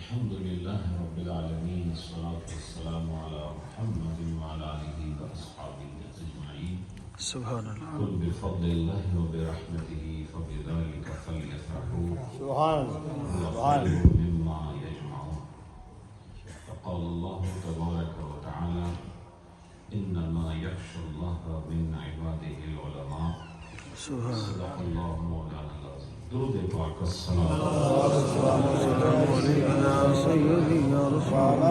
الحمد لله رب العالمين الصلاة والسلام على محمد وعلى آله وأصحابه أجمعين. سبحان الله. قل بفضل الله وبرحمته فبذلك فليفرحوا سبحان هو الله. خير مما يجمعون. فقال الله تبارك وتعالى إنما يخشى الله من عباده العلماء. سبحان الله. صدق الله مولانا العظيم. درود پاک السلام السلام عليك يا سيدي يا رسول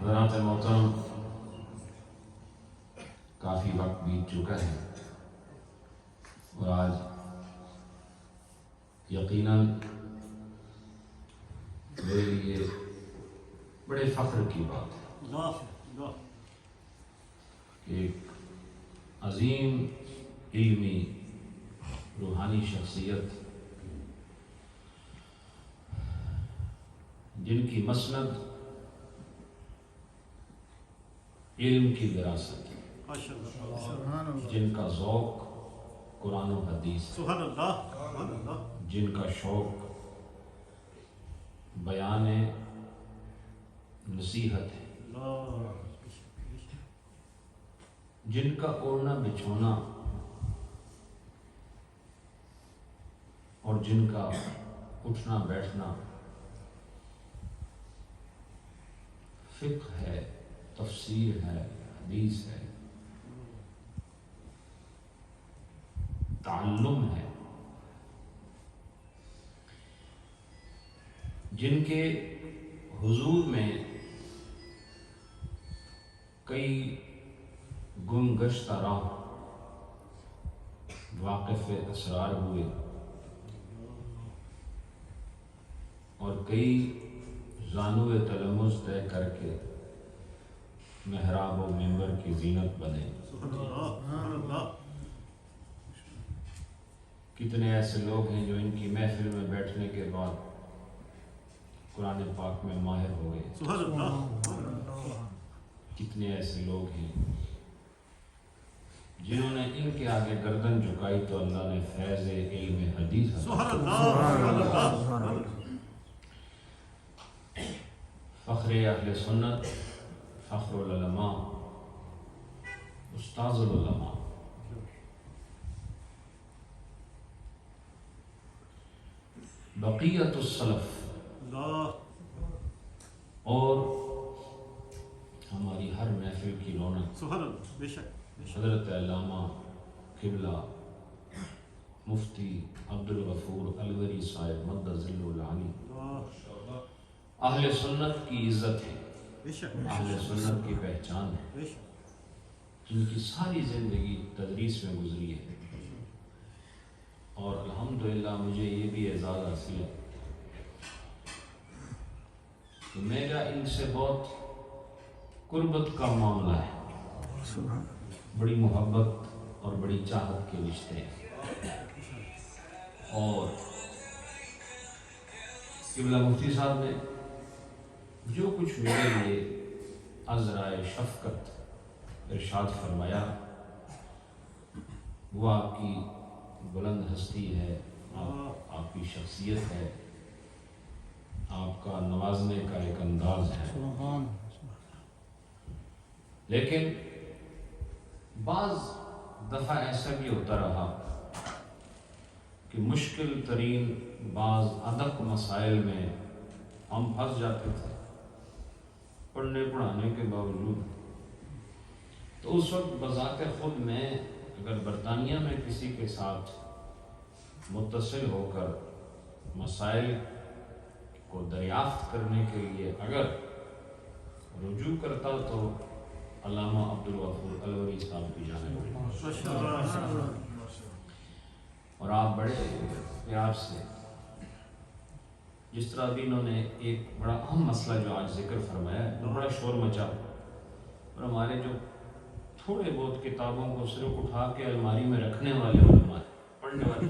حضرات محترم، کافی وقت بیت چکا ہے اور آج یقیناً میرے لیے بڑے فخر کی بات ہے کہ ایک عظیم علمی روحانی شخصیت جن کی مسند علم کی وراثت ہے، جن کا ذوق قرآن و حدیث ہے، جن کا شوق بیان نصیحت ہے، جن کا اوڑھنا بچھونا اور جن کا اٹھنا بیٹھنا فقہ ہے، تفسیر ہے، حدیث ہے، تعلم ہے، جن کے حضور میں کئی گم گشتہ راہ واقف اسرار ہوئے اور کئی زانو تلمس طے کر کے محراب و منبر کی زینت بنے۔ کتنے ایسے لوگ ہیں جو ان کی محفل میں بیٹھنے کے بعد قرآن پاک میں ماہر ہو گئے۔ کتنے ایسے لوگ ہیں جنہوں نے ان کے آگے گردن جھکائی تو اللہ نے فیض علم حدیث فخر اہل سنت، فخر العلماء، استاذ العلماء، بقیت السلف اور ہماری ہر محفل کی رونق حضرت علامہ قبلہ مفتی عبدالغفور الوری صاحب مد ظل العالی، اہل سنت کی عزت ہے، اہل سنت کی پہچان ہے، جن کی ساری زندگی تدریس میں گزری ہے، اور الحمدللہ مجھے یہ بھی اعزاز حاصل ہے کہ میرا ان سے بہت قربت کا معاملہ ہے، بڑی محبت اور بڑی چاہت کے رشتے ہیں، اور قبلہ مفتی صاحب نے جو کچھ میرے لیے عذرائے شفقت ارشاد فرمایا وہ آپ کی بلند ہستی ہے، آپ کی شخصیت ہے، آپ کا نوازنے کا ایک انداز ہے، لیکن بعض دفعہ ایسا بھی ہوتا رہا کہ مشکل ترین بعض ادق مسائل میں ہم پھنس جاتے تھے پڑھنے پڑھانے کے باوجود۔ تو اس وقت بذات خود میں اگر برطانیہ میں کسی کے ساتھ متصل ہو کر مسائل کو دریافت کرنے کے لیے اگر رجوع کرتا تو علامہ عبدالغفور الوری صاحب کی جانب، اور آپ بڑے پیار سے جس طرح بھی انہوں نے ایک بڑا اہم مسئلہ جو آج ذکر فرمایا ہے تو بڑا شور مچا، اور ہمارے جو تھوڑے بہت کتابوں کو صرف اٹھا کے الماری میں رکھنے والے علماء پڑھنے والے،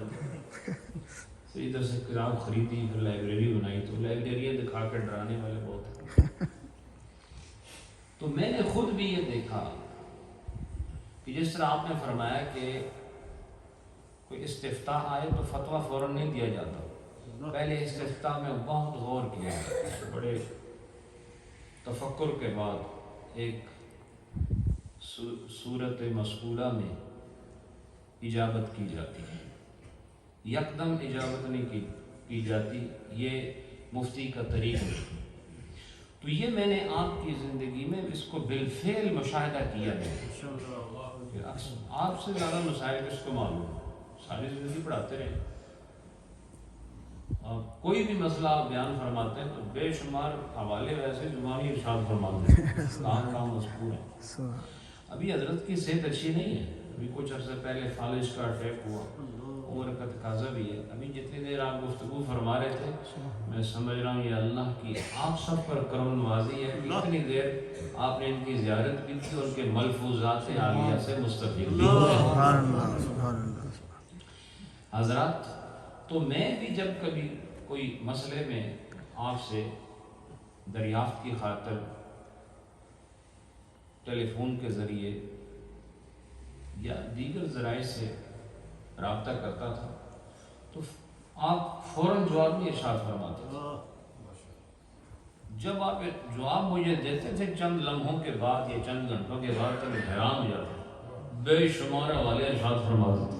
تو ادھر سے کتاب خریدی پھر لائبریری بنائی تو لائبریریاں دکھا کے ڈرانے والے بہت ہیں۔ تو میں نے خود بھی یہ دیکھا کہ جس طرح آپ نے فرمایا کہ کوئی استفتاء آئے تو فتویٰ فوراً نہیں دیا جاتا، پہلے استفتاء میں بہت غور کیا جاتا ہے، بڑے تفکر کے بعد ایک صورت مسئولہ میں اجابت کی جاتی ہے، یکدم اجابت نہیں کی جاتی، یہ مفتی کا طریقہ ہے۔ تو یہ میں نے آپ کی زندگی میں اس کو بالفعل مشاہدہ کیا ہے۔ آپ سے زیادہ مسائل کس کو معلوم ہے، ساری زندگی پڑھاتے رہے، کوئی بھی مسئلہ آپ بیان فرماتے ہیں تو بے شمار حوالے ویسے زبانی ارشاد فرماتے ہیں، کام مذکور ہیں۔ ابھی حضرت کی صحت اچھی نہیں ہے، ابھی کچھ عرصے پہلے فالج کا اٹیک ہوا، عمر کا تقاضا بھی ہے۔ ابھی جتنی دیر آپ گفتگو فرما رہے تھے میں سمجھ رہا ہوں یہ اللہ کی آپ سب پر کرم نوازی ہے کہ اتنی دیر آپ نے ان کی زیارت کی تھی، ان کے ملفوظات عالیہ سے مستفید حضرات۔ تو میں بھی جب کبھی کوئی مسئلے میں آپ سے دریافت کی خاطر ٹیلی فون کے ذریعے یا دیگر ذرائع سے رابطہ کرتا تھا تو آپ فوراً جواب نہیں ارشاد فرماتے تھے۔ جب آپ جواب مجھے دیتے تھے چند لمحوں کے بعد یا چند گھنٹوں کے بعد تو میں حیران ہو جاتا، بے شمار والے ارشاد فرماتے تھے،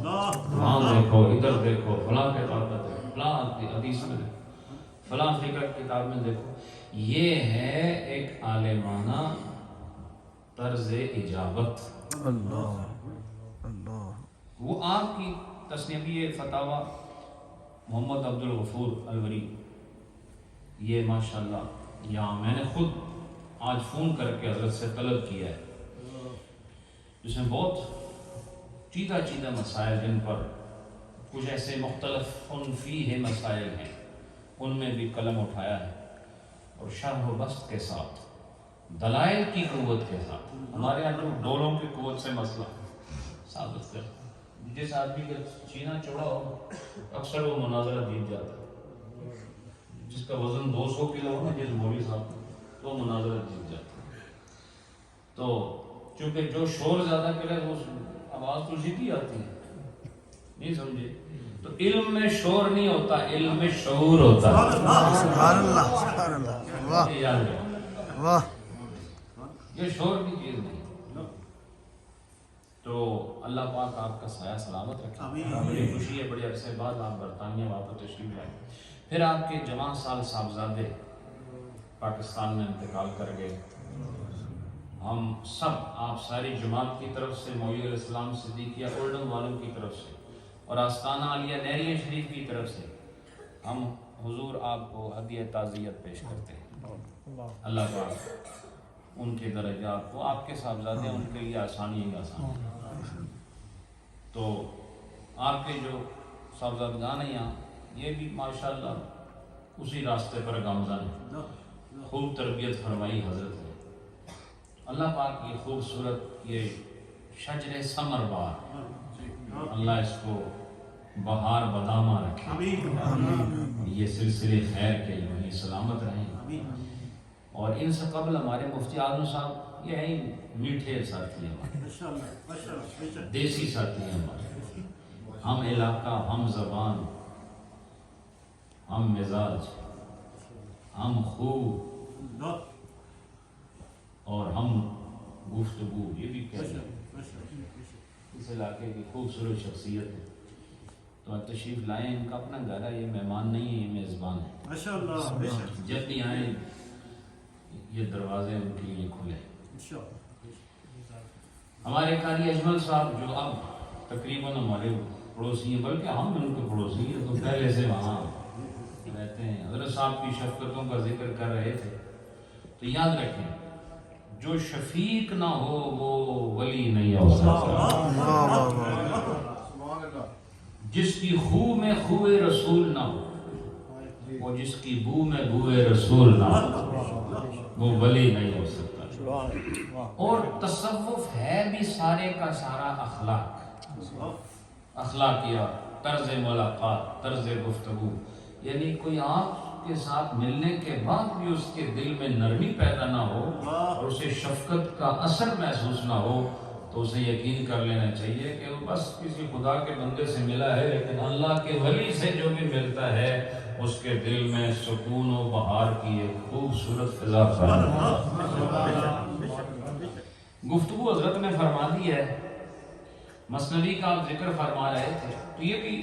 وہاں دیکھو، ادھر دیکھو، فلاں کے طاقت ہے، فلاں حدیث میں دیکھو، فلاں فقہ کتاب میں دیکھو۔ یہ ہے ایک عالمانہ طرز اجابت۔ اللہ اللہ، وہ آپ کی تصنیفی فتاوی محمد عبد الغفور الوری، یہ ماشاءاللہ یہاں میں نے خود آج فون کر کے حضرت سے طلب کیا ہے، جس میں بہت چیدہ مسائل جن پر کچھ ایسے مختلف فیہ مسائل ہیں ان میں بھی قلم اٹھایا ہے، اور شرح و بسط کے ساتھ، دلائل کی قوت کے ساتھ۔ ہمارے یہاں جو ڈولوں کی قوت سے مسئلہ ثابت کر، جس آدمی کا سینہ چوڑا ہو اکثر وہ مناظرہ جیت جاتا ہے، جس کا وزن 200 کلو ہو جس مولوی صاحب تو وہ مناظرہ جیت جاتا ہے۔ تو چونکہ جو شور زیادہ کرے وہ آواز تو سیدھی آتی ہے، نہیں سمجھے؟ تو علم میں شور نہیں ہوتا، علم میں شعور ہوتا ہے۔ سبحان اللہ، سبحان اللہ، واہ واہ، یہ شور کی چیز نہیں۔ تو اللہ پاک آپ کا سایہ سلامت رکھے۔ بڑی خوشی ہے، بڑے عرصے بعد آپ برطانیہ واپس تشریف لائے، پھر آپ کے جماع سال صاحبزادے پاکستان میں انتقال کر گئے۔ ہم سب، آپ ساری جماعت کی طرف سے، معین الاسلام صدیقیہ اولڈم والوں کی طرف سے اور آستانہ عالیہ نہریہ شریف کی طرف سے ہم حضور آپ کو ہدیہ تعزیت پیش کرتے ہیں۔ اللہ پاک ان کے درجات کو، آپ کے صاحبزادے ان کے لیے آسانی ہی آسانی۔ تو آپ کے جو صاحبزادگان ہیں یہاں، یہ بھی ماشاءاللہ اسی راستے پر گامزن ہیں، خوب تربیت فرمائی حضرت نے۔ اللہ پاک یہ خوبصورت یہ شجر ثمر بار، اللہ اس کو بہار بدامہ رکھے، یہ سلسلے خیر کے وہیں سلامت رہیں۔ اور ان سے قبل ہمارے مفتی اعظم صاحب یہ ہیں میٹھے ساتھی ہیں، دیسی ساتھی ہیں ہمارے، ہم علاقہ، ہم زبان، ہم مزاج، ہم خوب اور ہم گفتگو، یہ بھی کہتے ہیں اس علاقے کی خوبصورت شخصیت ہے۔ تو تشریف لائیں، ان کا اپنا گھر ہے، یہ مہمان نہیں ہے، یہ میزبان ہے، جب بھی آئیں یہ دروازے ان کے لیے کھلے۔ ہمارے قاری اجمل صاحب جو اب تقریباً ہمارے پڑوسی ہیں، بلکہ ہم ان کے پڑوسی ہیں، تو پہلے سے وہاں رہتے ہیں، حضرت صاحب کی شفقتوں کا ذکر کر رہے تھے۔ تو یاد رکھیں، جو شفیق نہ ہو وہ ولی نہیں ہو سکتا، جس کی خو میں خوئے رسول نہ ہو، وہ جس کی بو میں بوئے رسول نہ ہو، وہ ولی نہیں ہو سکتا۔ اور تصوف ہے بھی سارے کا سارا اخلاقیات، طرز ملاقات، طرز گفتگو، یعنی کوئی آپ کے ساتھ ملنے کے بعد بھی اس کے دل میں نرمی پیدا نہ ہو اور اسے شفقت کا اثر محسوس نہ ہو تو اسے یقین کر لینا چاہیے کہ وہ بس کسی خدا کے بندے سے ملا ہے، لیکن اللہ کے ولی سے جو بھی ملتا ہے اس کے دل میں سکون و بہار کی ایک خوبصورت فضا فراہم۔ گفتگو حضرت نے فرما دی ہے، مثنوی کا آپ ذکر فرما رہے تھے، تو یہ بھی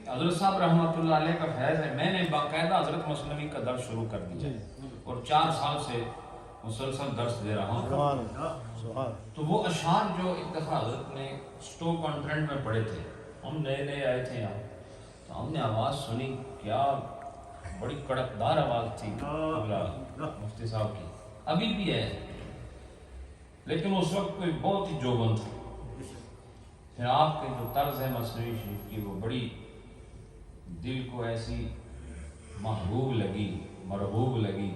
حضرت صاحب رحمۃ اللہ علیہ کا فیض ہے۔ میں نے باقاعدہ حضرت مثنوی کا درس شروع کر دیا اور 4 سال سے مسلسل درس دے رہا ہوں۔ تو وہ اشعار جو ایک دفعہ حضرت نے اسٹوک آن ٹرینڈ میں پڑھے تھے، ہم نئے نئے آئے تھے یہاں، تو ہم نے آواز سنی، کیا بڑی کڑکدار آواز تھی مفتی صاحب کی، ابھی بھی ہے، لیکن اس وقت کوئی بہت ہی جوبن تھا۔ پھر آپ کے جو طرز ہے مثنوی شریف کی وہ بڑی دل کو ایسی محبوب لگی، مرغوب لگی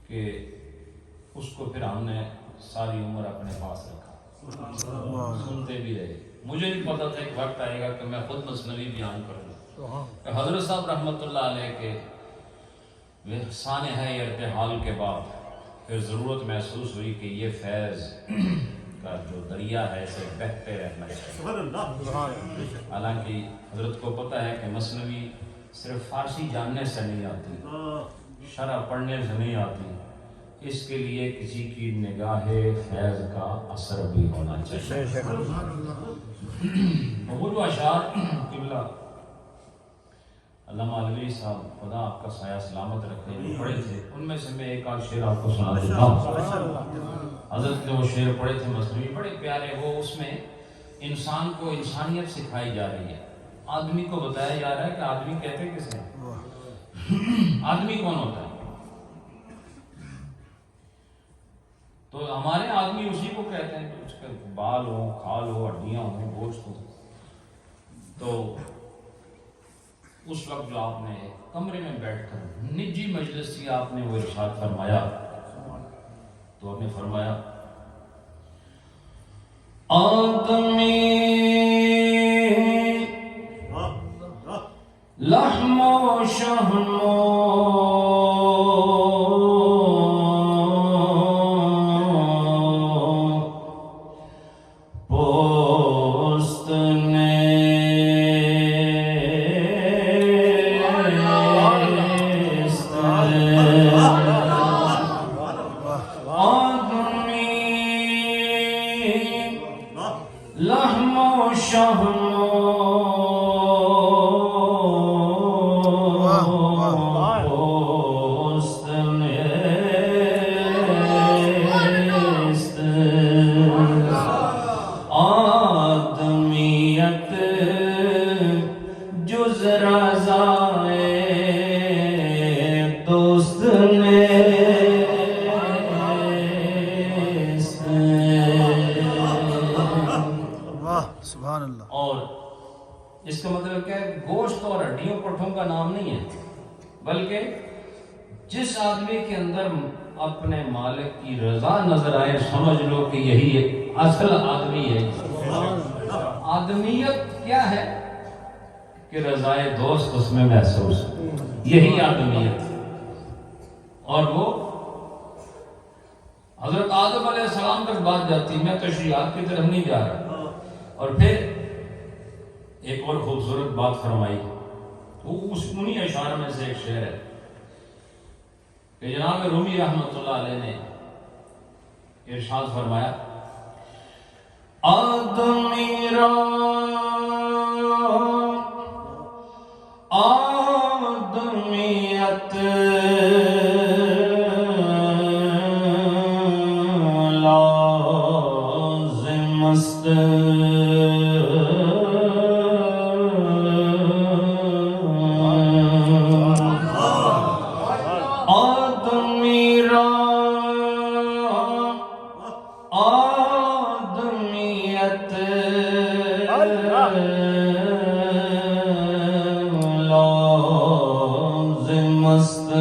کہ اس کو پھر ہم نے ساری عمر اپنے پاس رکھا، سنتے بھی رہے۔ مجھے نہیں پتا تھا ایک وقت آئے گا کہ میں خود مثنوی بیان کروں، کہ حضرت صاحب رحمۃ اللہ علیہ کے سانحہ ارتحال کے بعد پھر ضرورت محسوس ہوئی کہ یہ فیض کا جو دریا ہے اسے بہتے رہنا چاہیے۔ حالانکہ حضرت کو پتہ ہے کہ مثنوی صرف فارسی جاننے سے نہیں آتی، شرح پڑھنے سے نہیں آتی، اس کے لیے کسی کی نگاہ فیض کا اثر بھی ہونا چاہیے۔ وہ جو اشعار قبلہ علامہ علوی صاحب خدا آپ کا سایہ سلامت رکھے پڑھے تھے، ان میں سے میں ایک آدھ شعر آپ کو سنا دیتا ہوں۔ حضرت نے وہ شعر پڑھے تھے مثنوی، بڑے پیارے، وہ اس میں انسان کو انسانیت سکھائی جا رہی ہے، آدمی کو بتایا جا رہا ہے کہ آدمی کہتے کسے ہیں، آدمی کون ہوتا ہے؟ تو ہمارے آدمی اسی کو کہتے ہیں کہ اس کے بال ہو، کھال ہو، ہڈیاں ہوں، گوشت ہو۔ تو اس وقت جو آپ نے کمرے میں بیٹھ کر نجی مجلس کی آپ نے وہ ارشاد فرمایا، تو آپ نے فرمایا آدمی لحم و شحم لحم و شحم پوست نیست، آدمیت جز رضائے دوست سبحان اللہ۔ اور اس کا مطلب کیا ہے؟ گوشت اور ہڈیوں پٹھوں کا نام نہیں ہے، بلکہ جس آدمی کے اندر اپنے مالک کی رضا نظر آئے سمجھ لو کہ یہی اصل آدمی ہے۔ آدمیت کیا ہے کہ رضائے دوست اس میں محسوس، یہی آدمیت۔ اور وہ حضرت آدم علیہ السلام تک بات جاتی، میں تشریحات کی طرف نہیں جا رہا۔ اور پھر ایک اور خوبصورت بات فرمائی، وہ انہی اشعار میں سے ایک شعر ہے کہ جناب رومی رحمۃ اللہ علیہ نے ارشاد فرمایا آدمی را آدمیت لازم است، آدمی را آدمیت لازم است،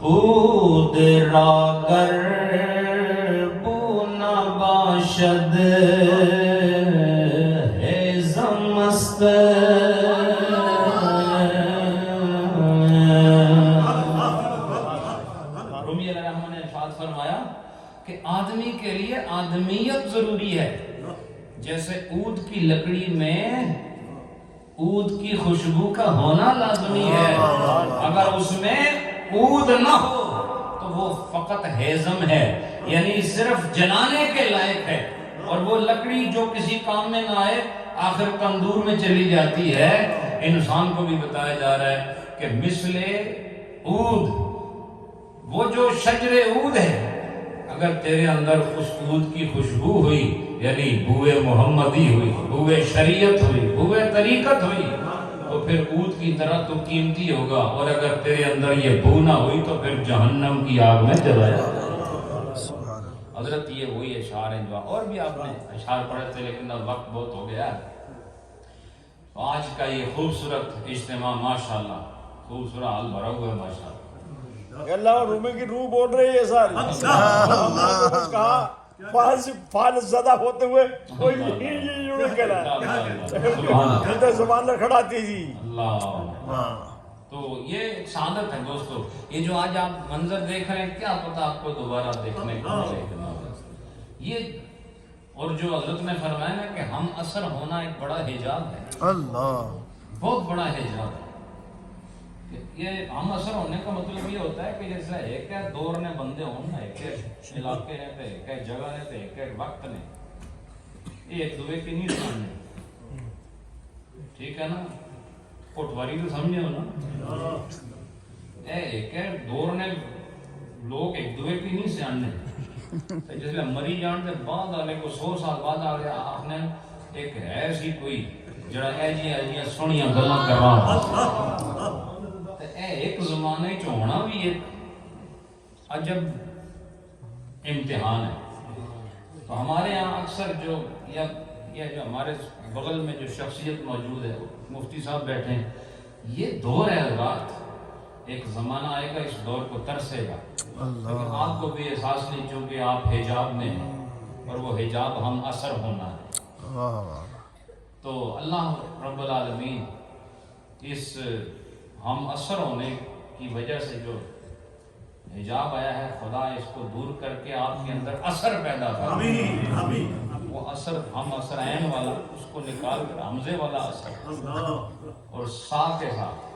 او درا گر بو نباشد هیزم است، آدمی کے لیے آدمیت ضروری ہے. جیسے عود کی لکڑی میں عود کی خوشبو کا ہونا لازمی ہے. اگر اس میں عود نہ ہو تو وہ فقط ہیزم ہے، یعنی صرف جلانے کے لائق ہے. اور وہ لکڑی جو کسی کام میں نہ آئے آخر تندور میں چلی جاتی ہے. انسان کو بھی بتایا جا رہا ہے کہ مثل عود، وہ جو شجر عود ہے، اگر تیرے اندر اس عود کی خوشبو ہوئی، یعنی بوئے محمدی ہوئی، بوئے شریعت ہوئی، بوئے طریقت ہوئی، تو پھر عود کی طرح تو قیمتی ہوگا. اور اگر تیرے اندر یہ بو نہ ہوئی تو پھر جہنم کی آگ میں جلایا جائے. حضرت یہ وہی اشعار ہیں جو اور بھی آپ نے اشعار پڑھے تھے، لیکن اب وقت بہت ہو گیا. آج کا یہ خوبصورت اجتماع ماشاءاللہ خوبصورت حال بھرا ہوا ہے ماشاءاللہ. اللہ اور رومے کی روح بول رہی ہے ساری. کچھ کہا فال زدہ ہوتے ہوئے کوئی نہیں کہنا زبان کھڑاتی جی. اللہ تو یہ سعادت ہے دوستو. یہ جو آج آپ منظر دیکھ رہے ہیں، کیا پتہ آپ کو دوبارہ دیکھنے کو ملے. یہ اور جو حضرت نے فرمایا نا کہ ہم اثر ہونا ایک بڑا حجاب ہے، اللہ بہت بڑا حجاب ہے. یہ ہم اثر ہونے کا مطلب یہ ہوتا ہے کہ جیسے ایک دور نے بندے ہوں نا، ایک علاقے نے تے ایک جگہ نے تے ایک وقت نے، یہ ایک دوے کی نہیں سامنے. ٹھیک ہے نا، پٹواری تو سمجھے ہو نا. ایک دور نے لوگ ایک دوے کی نہیں سیانے. جس لئے مری جان سے بعد آلے کو 100 سال بعد آگے آپ نے ایک ہے سی کوئی جڑا ایجیاں سونیاں گلاں کر رہا. ایک زمانے چ ہونا بھی ایک عجب امتحان ہے. تو ہمارے یہاں اکثر جو جو ہمارے بغل میں جو شخصیت موجود ہے، مفتی صاحب بیٹھے ہیں، یہ دور ہے حضرات. ایک زمانہ آئے گا، اس دور کو ترسے گا، لیکن آپ کو بھی احساس نہیں چونکہ آپ حجاب میں ہیں، اور وہ حجاب ہم اثر ہونا ہے. تو اللہ رب العالمین اس ہم اثر ہونے کی وجہ سے جو حجاب آیا ہے، خدا اس کو دور کر کے آپ کے اندر اثر پیدا کر. وہ اثر ہم اثر عین والا اس کو نکال کر حمزے والا اثر اور سا کے ساتھ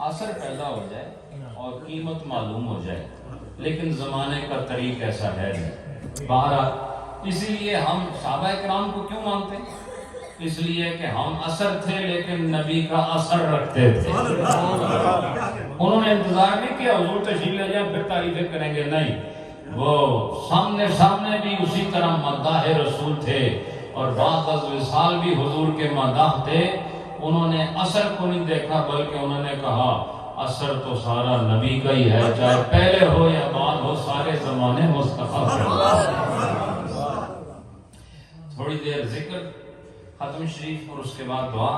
اثر پیدا ہو جائے اور قیمت معلوم ہو جائے. لیکن زمانے کا طریق ایسا ہے نہیں. بہرحال اسی لیے ہم صحابہ کرام کو کیوں مانتے ہیں؟ اس لیے کہ ہم اثر تھے لیکن نبی کا اثر رکھتے تھے. انہوں نے انتظار نہیں کیا حضور تشریف لے جائیں پھر تعریفیں کریں گے، نہیں، وہ سامنے بھی اسی طرح مداح رسول تھے اور بعد از وصال بھی حضور کے مداح تھے. انہوں نے اثر کو نہیں دیکھا بلکہ انہوں نے کہا اثر تو سارا نبی کا ہی ہے، چاہے پہلے ہو یا بعد ہو، سارے زمانے مصطفیٰ کے. تھوڑی دیر ذکر ختم شریف اور اس کے بعد دعا.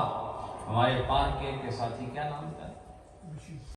ہمارے پارک کے ساتھی کیا نام تھا؟